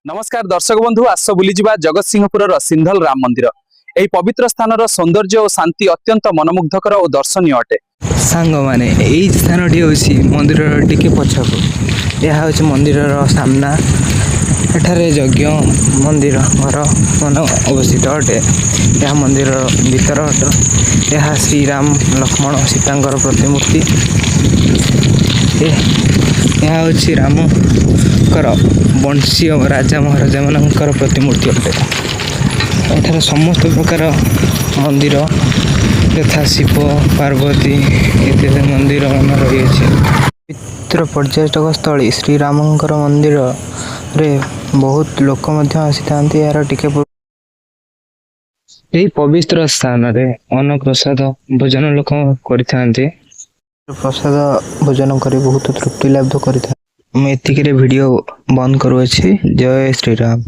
नमस्कार दर्शक बंधु आस बुलीजा जगतसिंहपुर सिंधल राम मंदिर यह पवित्र स्थान सौंदर्य और शांति अत्यंत मनमुग्धकर और दर्शनीय अटे। सांग माने यही स्थानटी हूँ मंदिर टिके पछक यह हूँ मंदिर सामना एठारे यज्ञ मंदिर घर मान अवस्थित अटे। यह मंदिर भीतर अट यह श्रीराम लक्ष्मण सीतांकर प्रतिमूर्ति। यह हूँ रामकर वंशीय राजा महाराजा मानकर प्रतिमूर्ति अटे। एठारे समस्त प्रकार मंदिर यथा शिव पार्वती इत्यादि मंदिर मान रही पवित्र पर्यटक स्थली श्रीरामंकर मंदिर रे बहुत लोक आसी था। यार टिके यही पवित्र स्थान रे अन्न प्रसाद भोजन लोक करते प्रसाद भोजन कर बहुत तृप्ति लाभ करता। मैं एतिक वीडियो बंद करुँच। जय श्रीराम।